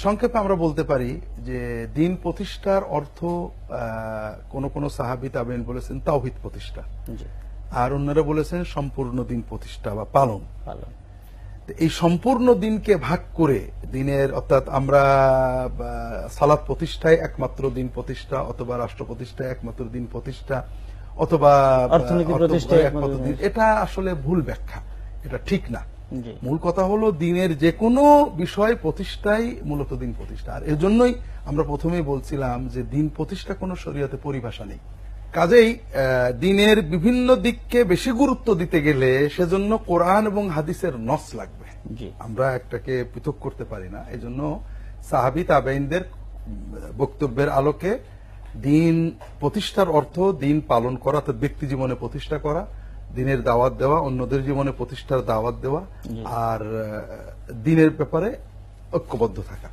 সংক্ষেপে আমরা বলতে পারি যে দিন প্রতিষ্ঠার অর্থ কোন কোন সাহাবী তাবেঈন বলেছেন তাওহীদ প্রতিষ্ঠা, আর অন্যরা বলেছেন সম্পূর্ণ দিন প্রতিষ্ঠা বা পালন। এই সম্পূর্ণ দিনকে ভাগ করে দিনের, অর্থাৎ আমরা সালাত প্রতিষ্ঠায় একমাত্র দিন প্রতিষ্ঠা, অথবা রাষ্ট্র প্রতিষ্ঠায় একমাত্র দিন প্রতিষ্ঠা, অথবা অর্থনীতি প্রতিষ্ঠায় একমাত্র দিন, এটা আসলে ভুল ব্যাখ্যা, এটা ঠিক না। মূল কথা হলো দিনের যে কোনো বিষয় প্রতিষ্ঠাই মূলত দিন প্রতিষ্ঠা। আর এর জন্যই আমরা প্রথমেই বলছিলাম যে দিন প্রতিষ্ঠা কোনো শরীয়তে পরিভাষা নেই। কাজেই দিনের বিভিন্ন দিককে বেশি গুরুত্ব দিতে গেলে সেজন্য কোরআন এবং হাদিসের নস লাগবে, আমরা একটাকে পৃথক করতে পারি না। এজন্য সাহাবী তাবেঈনদের বক্তব্যের আলোকে দিন প্রতিষ্ঠার অর্থ দিন পালন করা, অর্থাৎ ব্যক্তি জীবনে প্রতিষ্ঠা করা, দিনের দাওয়াত দেওয়া, অন্যদের জীবনে প্রতিষ্ঠার দাওয়াত দেওয়া, আর দিনের ব্যাপারে ঐক্যবদ্ধ থাকা।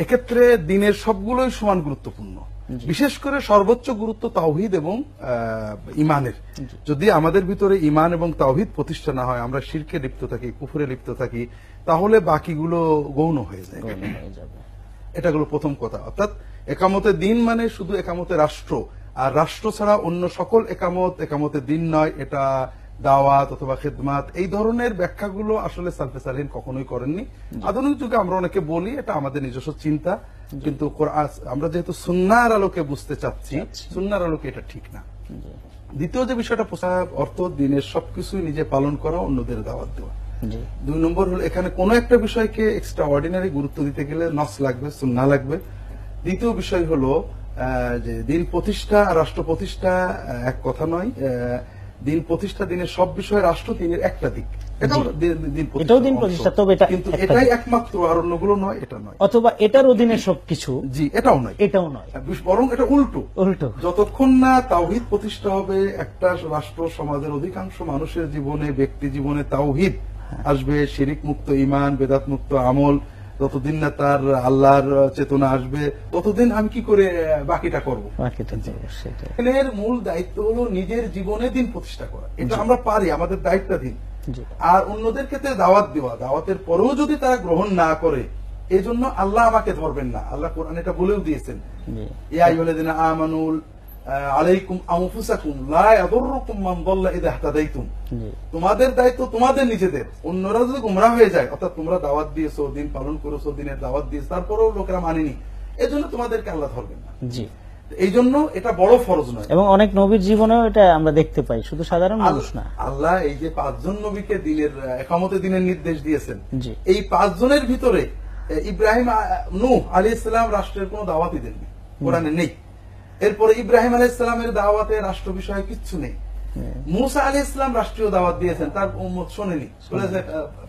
এক্ষেত্রে দিনের সবগুলোই সমান গুরুত্বপূর্ণ, বিশেষ করে সর্বোচ্চ গুরুত্ব তাওহীদ এবং ঈমানের। যদি আমাদের ভিতরে ঈমান এবং তাওহীদ প্রতিষ্ঠা না হয়, আমরা শিরকে লিপ্ত থাকি, কুফরে লিপ্ত থাকি, তাহলে বাকিগুলো গৌণ হয়ে যায়। এটা হলো প্রথম কথা। অর্থাৎ একামতে দিন মানে শুধু একামতে রাষ্ট্র, আর রাষ্ট্র ছাড়া অন্য সকল একামতে দিন নয়। এটা দাওয়াত অথবা খেদমাত, এই ধরনের ব্যাখ্যাগুলো আসলে সালফে সালেহিন কখনোই করেননি। আধুনিক যুগে আমরা অনেকে বলি, এটা আমাদের নিজস্ব চিন্তা, কিন্তু আমরা যেহেতু সুন্নাহর আলোকে বুঝতে চাচ্ছি, সুন্নাহর আলোকে এটা ঠিক না। দ্বিতীয় যে বিষয়টা অর্থ দিনের সবকিছু নিজে পালন করা, অন্যদের দাওয়াত দেওয়া। দুই নম্বর হলো এখানে কোন একটা বিষয়কে এক্সট্রা অর্ডিনারি গুরুত্ব দিতে গেলে নস লাগবে, সুন্নাহ লাগবে। দ্বিতীয় বিষয় হলো যে দিন প্রতিষ্ঠা আর রাষ্ট্র প্রতিষ্ঠা এক কথা নয়। দিন প্রতিষ্ঠা, দিনের সব বিষয়, রাষ্ট্র দিনের একটা দিক, এটাও দিন প্রতিষ্ঠা, তবে কিন্তু এটাই একমাত্র, আর অন্যগুলো নয়, এটা নয়। অথবা এটার অধীনে সবকিছু, জি, এটাও নয়, বরং এটা উল্টো। যতক্ষণ না তাওহীদ প্রতিষ্ঠা হবে একটা রাষ্ট্র, সমাজের অধিকাংশ মানুষের জীবনে, ব্যক্তি জীবনে তাওহীদ আসবে, শিরিক মুক্ত ঈমান, বেদাত মুক্ত আমল, যতদিন না তার আল্লাহর চেতনা আসবে, ততদিন আমি কি করে বাকিটা করবো? এর মূল দায়িত্ব হলো নিজের জীবনে দিন প্রতিষ্ঠা করা। এটা আমরা পারি, আমাদের দায়িত্বাধীন। আর অন্যদের ক্ষেত্রে দাওয়াত দেওয়া, দাওয়াতের পরেও যদি তারা গ্রহণ না করে, এই জন্য আল্লাহ আমাকে ধরবেন না। আল্লাহ কোরআন এটা বলেও দিয়েছেন, ইয়া আইয়ুহাল্লাযীনা আমানু আলাইকুম আনফুসাকুম লা ইয়াদুররুকুম মান দাল্লা ইযা ইহতাদাইতুম। তোমাদের দায়িত্ব তোমাদের নিজেদের, অন্যরা যদি গোমরাহ হয়ে যায়, অর্থাৎ তোমরা দাওয়াত দিয়েছো, দিন পালন করেছো, দিনের দাওয়াত দিয়েছো, তারপরেও লোকেরা মানেনি, এজন্য তোমাদেরকে আল্লাহ ধরবেন না। জি, এই জন্য এটা বড় ফরজ নয়। এবং অনেক নবীর জীবনেও এটা আমরা দেখতে পাই, শুধু সাধারণ মানুষ না। আল্লাহ এই যে 5 জন নবীকে দিনের ইকামতে দিনের নির্দেশ দিয়েছেন, এই 5 জনের ভিতরে ইব্রাহিম, নূহ আলাইহিস সালাম রাষ্ট্রের কোনো দাওয়াতই দেননি, কোরআনে নেই। এরপরে ইব্রাহিম আলাইহিস সালামের দাওয়াতে রাষ্ট্র বিষয়ে কিচ্ছু নেই। মূসা আলাইহিস সালাম রাষ্ট্রীয় দাওয়াত দিয়েছেন, তার উম্মত শোনেনি, বলেছে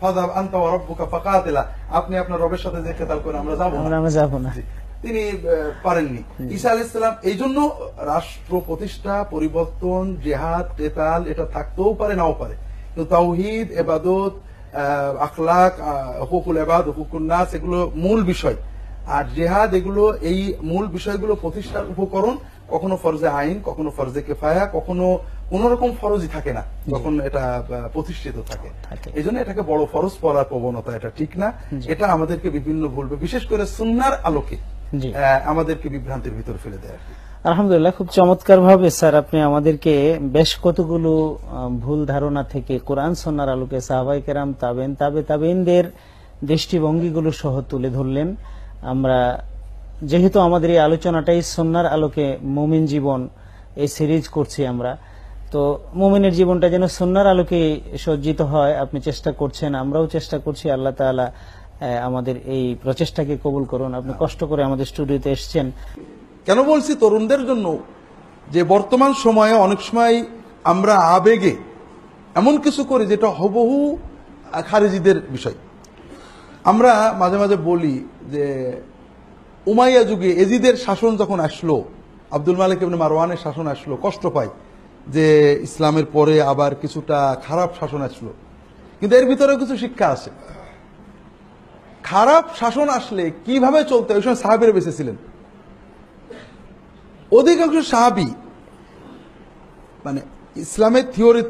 ফাযাব আনতা ওয়া রাব্বুকা ফাকাতিলা, আপনি আপনার রবের সাথে যে কিতাল করে আমরা যাব না, তিনি পারেননি। ঈসা আলাইহিস সালাম, এই জন্য রাষ্ট্র প্রতিষ্ঠা, পরিবর্তন, জিহাদ, কিতাল এটা থাকতেও পারে, নাও পারে, কিন্তু তাওহীদ, ইবাদত, আখলাক, হুকুকুল ইবাদ, হুকুকুন নাস, এগুলো মূল বিষয়। আর জিহাদ, এগুলো এই মূল বিষয়গুলো প্রতিষ্ঠার উপকরণ। কখনো ফরজে আইন, কখনো ফরজে কিফায়া, কখনো কোন রকম ফরজই থাকে না, তখন এটা প্রতিষ্ঠিত থাকে। এই জন্য এটাকে বড় ফরজ পড়ার প্রবণতা, এটা ঠিক না। এটা আমাদেরকে বিভিন্ন ভুল, বিশেষ করে সুন্নাহর আলোকে আমাদেরকে বিভ্রান্তির ভিতর ফেলে দেয়। আলহামদুলিল্লাহ, খুব চমৎকার ভাবে স্যার আপনি আমাদেরকে বেশ কতগুলো ভুল ধারণা থেকে কোরআন সুন্নাহর আলোকে সাহাবায়ে কেরাম, তাবেঈন, তাবেঈনদের দৃষ্টিভঙ্গিগুলো সহ তুলে ধরলেন। আমরা যেহেতু আমাদের এই আলোচনাটাই সুন্নাহর আলোকে মুমিন জীবন, এই সিরিজ করছি আমরা, তো মুমিনের জীবনটা যেন সুন্নাহর আলোকে সজ্জিত হয়, আপনি চেষ্টা করছেন, আমরাও চেষ্টা করছি। আল্লাহ তাআলা আমাদের এই প্রচেষ্টাকে কবুল করুন। আপনি কষ্ট করে আমাদের স্টুডিওতে এসেছেন। কেন বলছি তরুণদের জন্য, যে বর্তমান সময়ে অনেক সময় আমরা আবেগে এমন কিছু করি যেটা হুবহু খারিজিদের বিষয়। আমরা মাঝে মাঝে বলি যে উমাইয়া যুগে এজিদের শাসন যখন আসলো, আব্দুল মালিক ইবনে মারওয়ানের শাসন আসলো, কষ্ট পায় যে ইসলামের পরে আবার কিছুটা খারাপ শাসন আসলো, কিন্তু এর ভিতরে কিছু শিক্ষা আছে। খারাপ শাসন আসলে কিভাবে চলতে, ওই সময় সাহাবীরা বেঁচে ছিলেন। অধিকাংশ সাহাবী, মানে ইসলামের থিওরি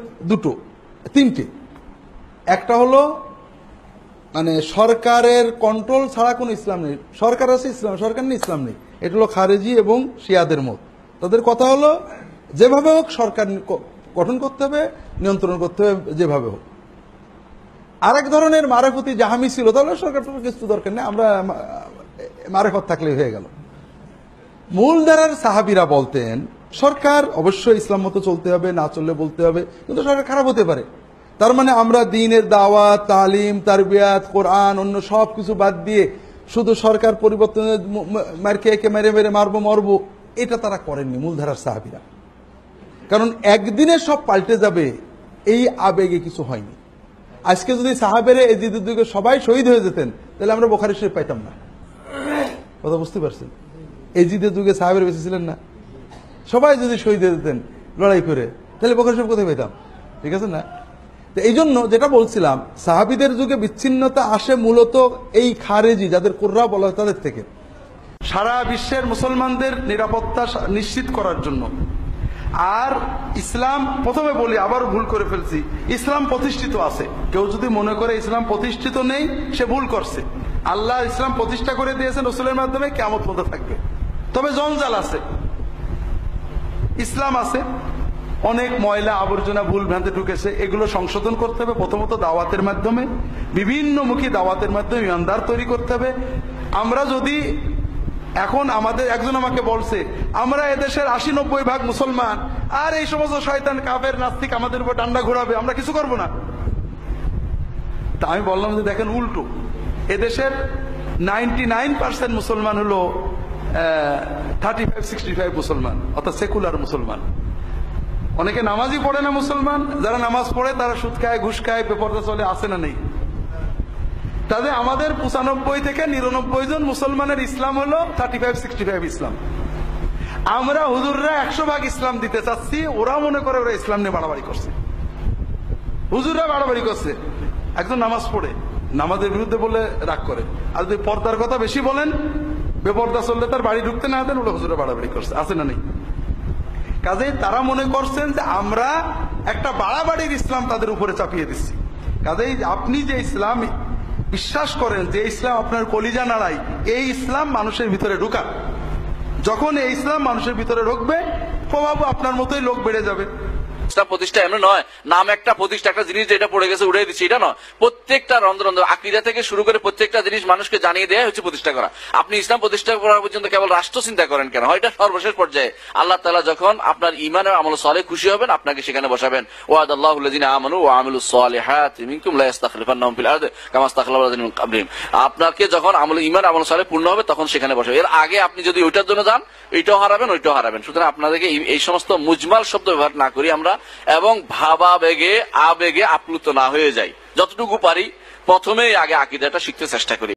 তিনটে। একটা হলো মানে সরকারের কন্ট্রোল ছাড়া কোনো ইসলাম নেই। সরকার আছে ইসলাম, সরকার নেই ইসলাম নেই। এটা হলো খারেজি এবং শিয়াদের মত। তাদের কথা হলো যেভাবে হোক সরকার গঠন করতে হবে, নিয়ন্ত্রণ করতে হবে যেভাবে হোক। আরেক ধরনের মারেফতি জাহামি ছিল, তাহলে সরকার কিছু দরকার নেই, আমরা মারেফত থাকলে হয়ে গেল। মূলধারার সাহাবীরা বলতেন সরকার অবশ্যই ইসলাম মতো চলতে হবে, না চললে বলতে হবে, কিন্তু সরকার খারাপ হতে পারে। তার মানে আমরা দ্বীনের দাওয়াত, তালিম, তারবিয়াত, কোরআন, অন্য সব কিছু বাদ দিয়ে শুধু সরকার পরিবর্তনের মারকে একে মেরে মেরে মারবো মরবো, এটা তারা করেননি মূলধারার সাহাবীরা। কারণ একদিনে সব পাল্টে যাবে এই আবেগে কিছু হয়নি। আজকে যদি সাহাবেরে এজিদের যুগে সবাই শহীদ হয়ে যেতেন, তাহলে আমরা বুখারী শরীফ পাইতাম না। কথা বুঝতে পারছেন? এজিদের যুগে সাহাবের বেঁচে ছিলেন না, সবাই যদি শহীদ হয়ে যেতেন লড়াই করে, তাহলে বুখারী শরীফ কোথায় পেতাম? ঠিক আছে না? তো এই জন্য যেটা বলছিলাম, সাহাবীদের যুগে বিচ্ছিন্নতা আসে মূলত এই খারেজি, যাদের কুররা বলা হয়, তাদের থেকে। সারা বিশ্বের মুসলমানদের নিরাপত্তা নিশ্চিত করার জন্য। আর ইসলাম, প্রথমে বলি, আবার ভুল করে ফেলছি, ইসলাম প্রতিষ্ঠিত আছে। কেউ যদি মনে করে ইসলাম প্রতিষ্ঠিত নেই, সে ভুল করছে। আল্লাহ ইসলাম প্রতিষ্ঠা করে দিয়েছেন রাসূলের মাধ্যমে, কিয়ামত পর্যন্ত থাকবে। তবে জঞ্জাল আছে, ইসলাম আছে, অনেক ময়লা আবর্জনা ভুল ভ্রান্তি ঢুকেছে, এগুলো সংশোধন করতে হবে। প্রথমত দাওয়াতের মাধ্যমে, বিভিন্নমুখী দাওয়াতের মাধ্যমে ইমানদার তৈরি করতে হবে। আমরা যদি এখন, আমাদের একজন আমাকে বলছে আমরা এদেশের ৮০-৯০% মুসলমান, আর এই সমস্ত শয়তান কাফের নাস্তিক আমাদের উপর ডান্ডা ঘোরাবে, আমরা কিছু করব না। তা আমি বললাম যে দেখেন উল্টো, এদেশের 99% মুসলমান হলো 35-65 মুসলমান, অর্থাৎ সেকুলার মুসলমান। অনেকে নামাজই পড়ে না মুসলমান, যারা নামাজ পড়ে তারা সুদ খায়, ঘুষ খায়, বেপরদা চলে, আসে না নেই। তাহলে আমাদের 95 থেকে 99 জন মুসলমানের ইসলাম হলো 35-65 ইসলাম। আমরা হুজুররা 100% ইসলাম দিতে চাচ্ছি, ওরা মনে করে ওরা ইসলাম নিয়ে বাড়াবাড়ি করছে। হুজুররা বাড়াবাড়ি করছে, একজন নামাজ পড়ে নামাজের বিরুদ্ধে বলে রাগ করে, আর যদি পর্দার কথা বেশি বলেন, বেপর্দা চললে তার বাড়ি ঢুকতে না দেন, ওরা হুজুররা বাড়াবাড়ি করছে, আছে না নেই? কাজেই তারা মনে করছেন যে আমরা একটা বাড়াবাড়ির ইসলাম তাদের উপরে চাপিয়ে দিচ্ছি। কাজেই আপনি যে ইসলাম বিশ্বাস করেন, যে ইসলাম আপনার কলিজা নাড়ায়, এই ইসলাম মানুষের ভিতরে ঢুকান। যখন এই ইসলাম মানুষের ভিতরে ঢুকবে, প্রভাব আপনার মতোই লোক বেড়ে যাবে। ইসলাম প্রতিষ্ঠা এমন নয়, নাম একটা প্রতিষ্ঠা, একটা জিনিস যেটা পড়ে গেছে উড়ে দিচ্ছে, এটা নয়। প্রত্যেকটা রন্ধ্র আকীদা থেকে শুরু করে প্রত্যেকটা জিনিস মানুষকে জানিয়ে দেয়া হচ্ছে প্রতিষ্ঠা করা। আপনি ইসলাম প্রতিষ্ঠা করার পর্যন্ত কেবল রাষ্ট্র চিন্তা করেন কেন? হয় এটা সর্বশেষ পর্যায়ে আল্লাহ তাআলা যখন আপনার ঈমান আর আমল সালেহ খুশি হবেন, আপনাকে সেখানে বসাবেন। ওয়াদাল্লাহু আল্লাযিনা আমানু ওয়া আমিলুস সালিহাতি মিনকুম লা ইস্তাখলিফান্নাহুম ফিল আরদি কামা ইস্তাখলাফাল্লাযিনা মিন ক্বাবলিহিম। আপনাকে যখন ঈমান আমল সালেহ পূর্ণ হবে, তখন সেখানে বসাবেন। এর আগে আপনি যদি ওইটার জন্য যান, এইটাও হারাবেন, ওইটাও হারাবেন। সুতরাং আপনাদেরকে এই সমস্ত মুজমাল শব্দ ব্যবহার না করি আমরা, এবং ভাবাবেগে আবেগে আপ্লুত না হয়ে যাই। যতটুকু পারি প্রথমেই আগে আকীদাটা শিখতে চেষ্টা করি।